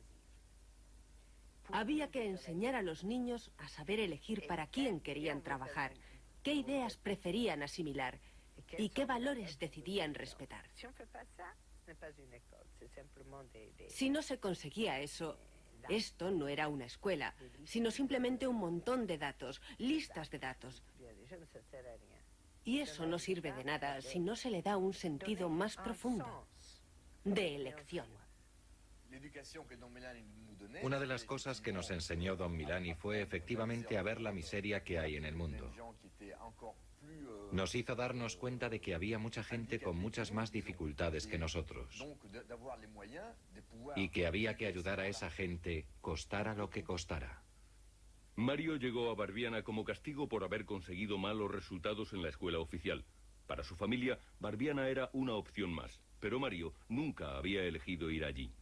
Había que enseñar a los niños a saber elegir para quién querían trabajar, qué ideas preferían asimilar y qué valores decidían respetar. Si no se conseguía eso, esto no era una escuela, sino simplemente un montón de datos, listas de datos. Y eso no sirve de nada si no se le da un sentido más profundo, de elección. Una de las cosas que nos enseñó don Milani fue efectivamente a ver la miseria que hay en el mundo. Nos hizo darnos cuenta de que había mucha gente con muchas más dificultades que nosotros y que había que ayudar a esa gente, costara lo que costara. Mario llegó a Barbiana como castigo por haber conseguido malos resultados en la escuela oficial. Para su familia, Barbiana era una opción más, pero Mario nunca había elegido ir allí.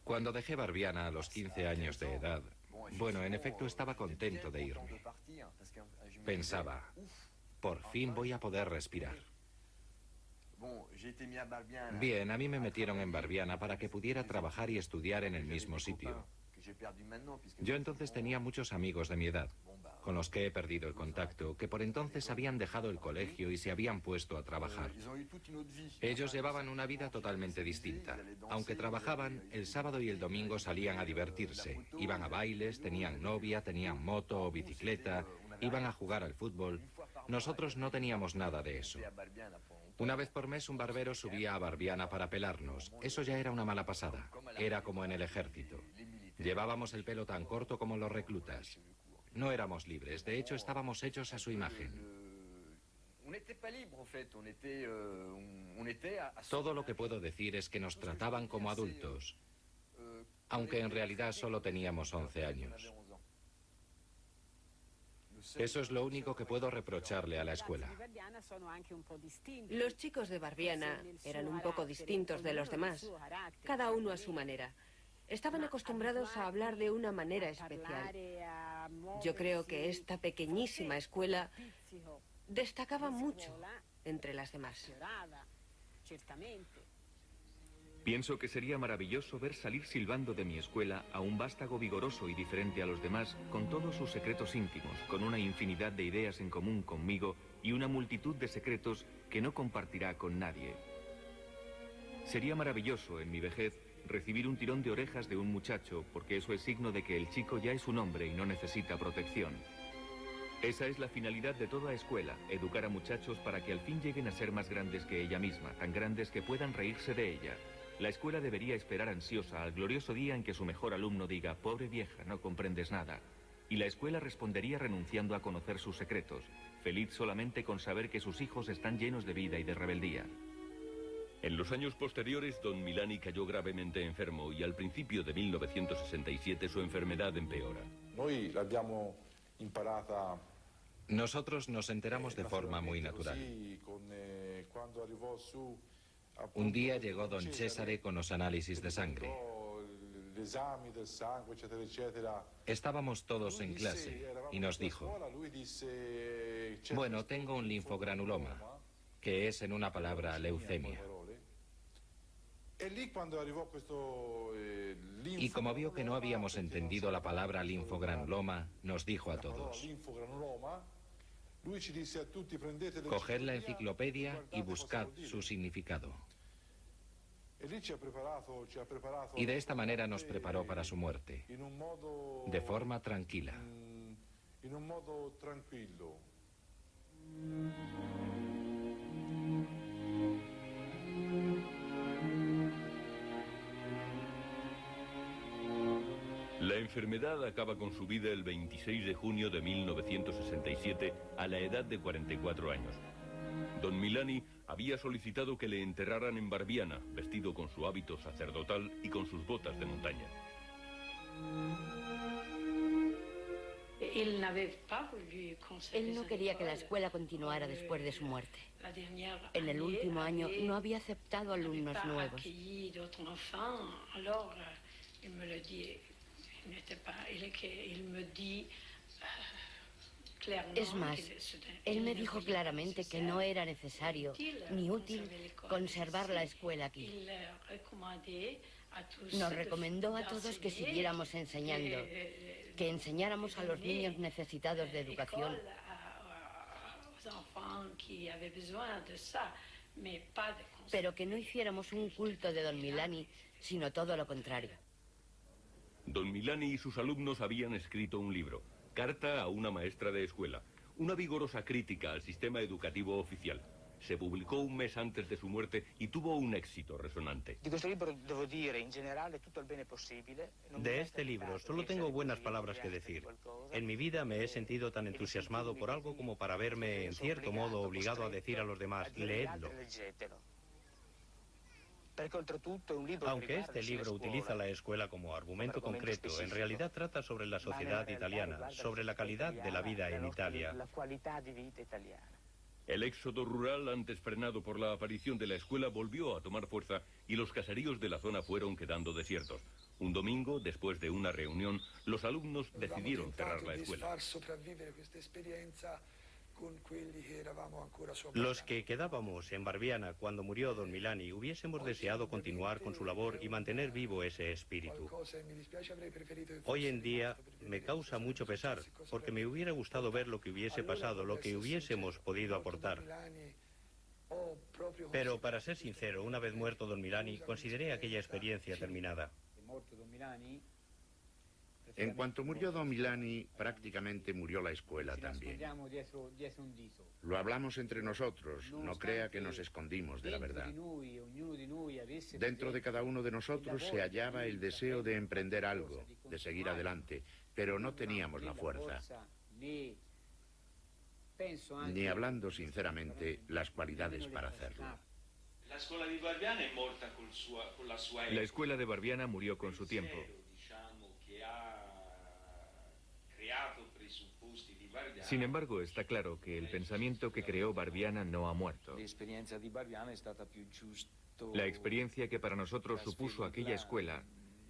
Cuando dejé Barbiana a los 15 años de edad, bueno, en efecto estaba contento de irme. Pensaba, por fin voy a poder respirar. Bien, a mí me metieron en Barbiana para que pudiera trabajar y estudiar en el mismo sitio. Yo entonces tenía muchos amigos de mi edad, con los que he perdido el contacto, que por entonces habían dejado el colegio y se habían puesto a trabajar. Ellos llevaban una vida totalmente distinta. Aunque trabajaban, el sábado y el domingo salían a divertirse. Iban a bailes, tenían novia, tenían moto o bicicleta, iban a jugar al fútbol. Nosotros no teníamos nada de eso. Una vez por mes un barbero subía a Barbiana para pelarnos. Eso ya era una mala pasada. Era como en el ejército. Llevábamos el pelo tan corto como los reclutas. No éramos libres, de hecho estábamos hechos a su imagen. Todo lo que puedo decir es que nos trataban como adultos, aunque en realidad solo teníamos 11 años. Eso es lo único que puedo reprocharle a la escuela. Los chicos de Barbiana eran un poco distintos de los demás, cada uno a su manera. Estaban acostumbrados a hablar de una manera especial. Yo creo que esta pequeñísima escuela destacaba mucho entre las demás. Pienso que sería maravilloso ver salir silbando de mi escuela a un vástago vigoroso y diferente a los demás, con todos sus secretos íntimos, con una infinidad de ideas en común conmigo y una multitud de secretos que no compartirá con nadie. Sería maravilloso, en mi vejez, recibir un tirón de orejas de un muchacho, porque eso es signo de que el chico ya es un hombre y no necesita protección. Esa es la finalidad de toda escuela, educar a muchachos para que al fin lleguen a ser más grandes que ella misma, tan grandes que puedan reírse de ella. La escuela debería esperar ansiosa al glorioso día en que su mejor alumno diga, pobre vieja, no comprendes nada. Y la escuela respondería renunciando a conocer sus secretos, feliz solamente con saber que sus hijos están llenos de vida y de rebeldía. En los años posteriores, don Milani cayó gravemente enfermo y al principio de 1967 su enfermedad empeora. Nosotros nos enteramos de forma muy natural. Un día llegó don Cesare con los análisis de sangre. Estábamos todos en clase y nos dijo, bueno, tengo un linfogranuloma, que es en una palabra leucemia. Y como vio que no habíamos entendido la palabra linfogranuloma, nos dijo a todos, coged la enciclopedia y buscad su significado. Y de esta manera nos preparó para su muerte, de forma tranquila. La enfermedad acaba con su vida el 26 de junio de 1967 a la edad de 44 años. Don Milani había solicitado que le enterraran en Barbiana, vestido con su hábito sacerdotal y con sus botas de montaña. Él no quería que la escuela continuara después de su muerte. En el último año no había aceptado alumnos nuevos. Es más, él me dijo claramente que no era necesario ni útil conservar la escuela aquí. Nos recomendó a todos que siguiéramos enseñando, que enseñáramos a los niños necesitados de educación. Pero que no hiciéramos un culto de Don Milani, sino todo lo contrario. Don Milani y sus alumnos habían escrito un libro, Carta a una maestra de escuela, una vigorosa crítica al sistema educativo oficial. Se publicó un mes antes de su muerte y tuvo un éxito resonante. De este libro solo tengo buenas palabras que decir. En mi vida me he sentido tan entusiasmado por algo como para verme, en cierto modo, obligado a decir a los demás, leedlo. Aunque este libro utiliza la escuela como argumento concreto, en realidad trata sobre la sociedad italiana, sobre la calidad de la vida en Italia. El éxodo rural, antes frenado por la aparición de la escuela, volvió a tomar fuerza y los caseríos de la zona fueron quedando desiertos. Un domingo, después de una reunión, los alumnos decidieron cerrar la escuela. Los que quedábamos en Barbiana cuando murió Don Milani hubiésemos deseado continuar con su labor y mantener vivo ese espíritu. Hoy en día me causa mucho pesar, porque me hubiera gustado ver lo que hubiese pasado, lo que hubiésemos podido aportar. Pero para ser sincero, una vez muerto Don Milani, consideré aquella experiencia terminada. En cuanto murió Don Milani, prácticamente murió la escuela también. Lo hablamos entre nosotros, no crea que nos escondimos de la verdad. Dentro de cada uno de nosotros se hallaba el deseo de emprender algo, de seguir adelante, pero no teníamos la fuerza, ni hablando sinceramente, las cualidades para hacerlo. La escuela de Barbiana murió con su tiempo. Sin embargo, está claro que el pensamiento que creó Barbiana no ha muerto. La experiencia que para nosotros supuso aquella escuela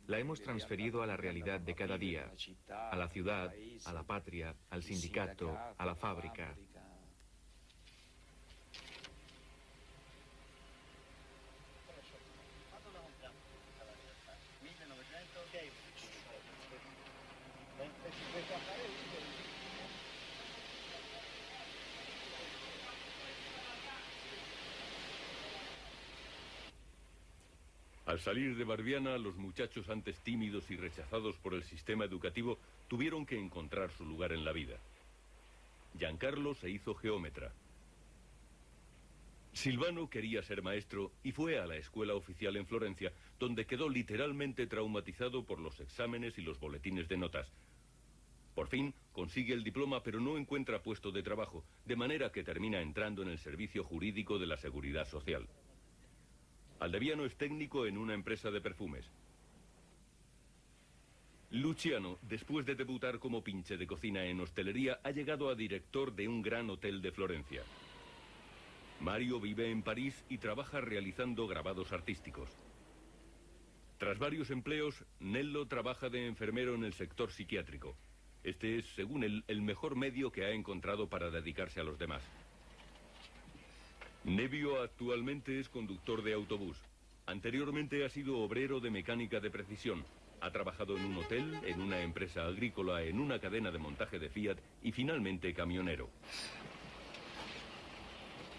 la hemos transferido a la realidad de cada día, a la ciudad, a la patria, al sindicato, a la fábrica. Al salir de Barbiana, los muchachos antes tímidos y rechazados por el sistema educativo tuvieron que encontrar su lugar en la vida. Giancarlo se hizo geómetra. Silvano quería ser maestro y fue a la escuela oficial en Florencia, donde quedó literalmente traumatizado por los exámenes y los boletines de notas. Por fin consigue el diploma, pero no encuentra puesto de trabajo, de manera que termina entrando en el servicio jurídico de la Seguridad Social. Aldeviano es técnico en una empresa de perfumes. Luciano, después de debutar como pinche de cocina en hostelería, ha llegado a director de un gran hotel de Florencia. Mario vive en París y trabaja realizando grabados artísticos. Tras varios empleos, Nello trabaja de enfermero en el sector psiquiátrico. Este es, según él, el mejor medio que ha encontrado para dedicarse a los demás. Nevio actualmente es conductor de autobús. Anteriormente ha sido obrero de mecánica de precisión. Ha trabajado en un hotel, en una empresa agrícola, en una cadena de montaje de Fiat y finalmente camionero.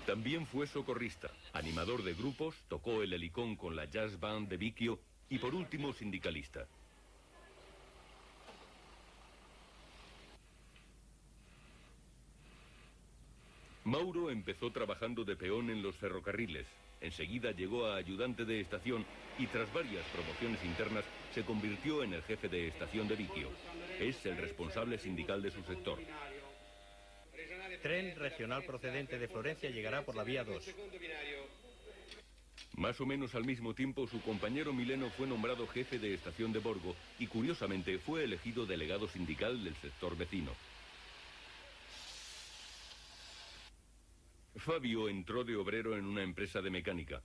También fue socorrista, animador de grupos, tocó el helicón con la jazz band de Vicchio y por último sindicalista. Mauro empezó trabajando de peón en los ferrocarriles. Enseguida llegó a ayudante de estación y tras varias promociones internas se convirtió en el jefe de estación de Vicchio. Es el responsable sindical de su sector. Tren regional procedente de Florencia llegará por la vía 2. Más o menos al mismo tiempo, su compañero Mileno fue nombrado jefe de estación de Borgo y curiosamente fue elegido delegado sindical del sector vecino. Fabio entró de obrero en una empresa de mecánica.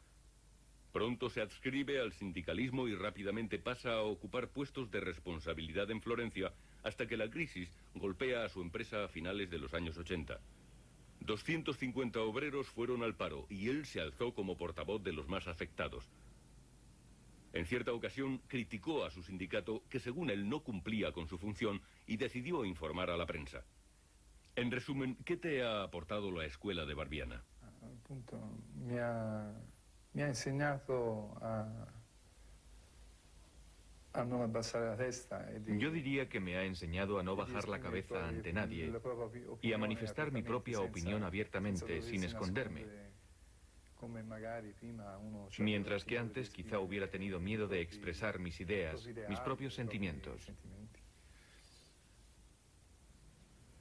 Pronto se adscribe al sindicalismo y rápidamente pasa a ocupar puestos de responsabilidad en Florencia hasta que la crisis golpea a su empresa a finales de los años 80. 250 obreros fueron al paro y él se alzó como portavoz de los más afectados. En cierta ocasión criticó a su sindicato que según él no cumplía con su función y decidió informar a la prensa. En resumen, ¿qué te ha aportado la escuela de Barbiana? Me ha enseñado a no bajar la testa. Yo diría que me ha enseñado a no bajar la cabeza ante nadie y a manifestar mi propia opinión abiertamente, sin esconderme. Mientras que antes quizá hubiera tenido miedo de expresar mis ideas, mis propios sentimientos.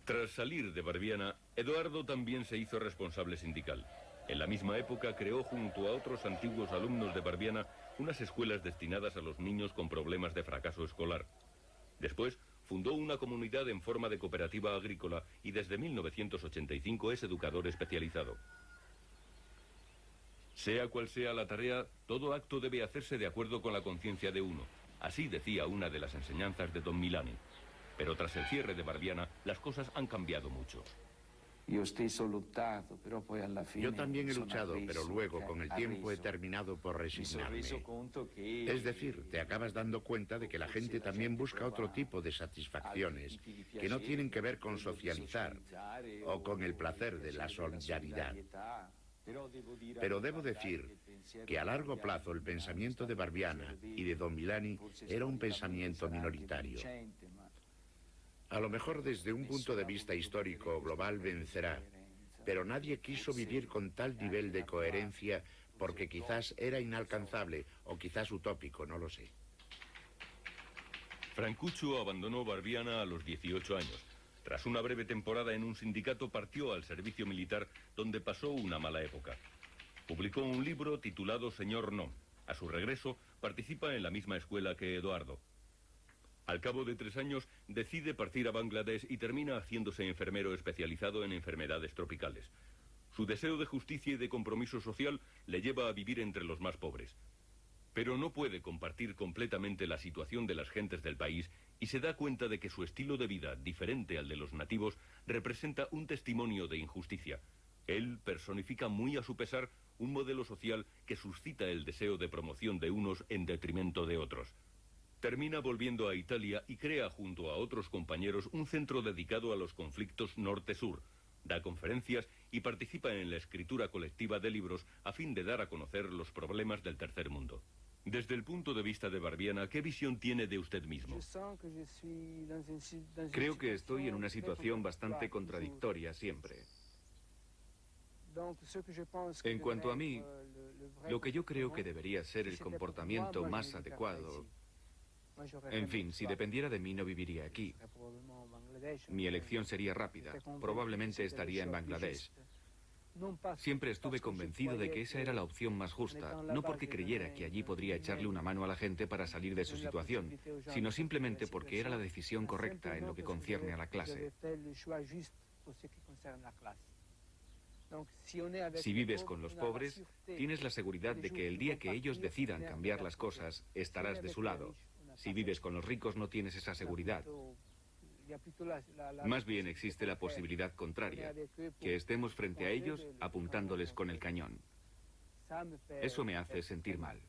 Tras salir de Barbiana, Eduardo también se hizo responsable sindical. En la misma época creó junto a otros antiguos alumnos de Barbiana unas escuelas destinadas a los niños con problemas de fracaso escolar. Después fundó una comunidad en forma de cooperativa agrícola y desde 1985 es educador especializado. Sea cual sea la tarea, todo acto debe hacerse de acuerdo con la conciencia de uno. Así decía una de las enseñanzas de Don Milani. Pero tras el cierre de Barbiana, las cosas han cambiado mucho. Yo también he luchado, pero luego, con el tiempo, he terminado por resignarme. Es decir, te acabas dando cuenta de que la gente también busca otro tipo de satisfacciones que no tienen que ver con socializar o con el placer de la solidaridad. Pero debo decir que a largo plazo el pensamiento de Barbiana y de Don Milani era un pensamiento minoritario. A lo mejor desde un punto de vista histórico global vencerá, pero nadie quiso vivir con tal nivel de coherencia porque quizás era inalcanzable o quizás utópico, no lo sé. Francuccio abandonó Barbiana a los 18 años. Tras una breve temporada en un sindicato partió al servicio militar donde pasó una mala época. Publicó un libro titulado Señor No. A su regreso participa en la misma escuela que Eduardo. Al cabo de 3 años decide partir a Bangladesh y termina haciéndose enfermero especializado en enfermedades tropicales. Su deseo de justicia y de compromiso social le lleva a vivir entre los más pobres. Pero no puede compartir completamente la situación de las gentes del país y se da cuenta de que su estilo de vida, diferente al de los nativos, representa un testimonio de injusticia. Él personifica muy a su pesar un modelo social que suscita el deseo de promoción de unos en detrimento de otros. Termina volviendo a Italia y crea junto a otros compañeros un centro dedicado a los conflictos norte-sur. Da conferencias y participa en la escritura colectiva de libros a fin de dar a conocer los problemas del tercer mundo. Desde el punto de vista de Barbiana, ¿qué visión tiene de usted mismo? Creo que estoy en una situación bastante contradictoria siempre. En cuanto a mí, lo que yo creo que debería ser el comportamiento más adecuado... En fin, si dependiera de mí no viviría aquí. Mi elección sería rápida. Probablemente estaría en Bangladesh. Siempre estuve convencido de que esa era la opción más justa, no porque creyera que allí podría echarle una mano a la gente para salir de su situación, sino simplemente porque era la decisión correcta en lo que concierne a la clase. Si vives con los pobres, tienes la seguridad de que el día que ellos decidan cambiar las cosas, estarás de su lado. Si vives con los ricos no tienes esa seguridad. Más bien existe la posibilidad contraria, que estemos frente a ellos apuntándoles con el cañón. Eso me hace sentir mal.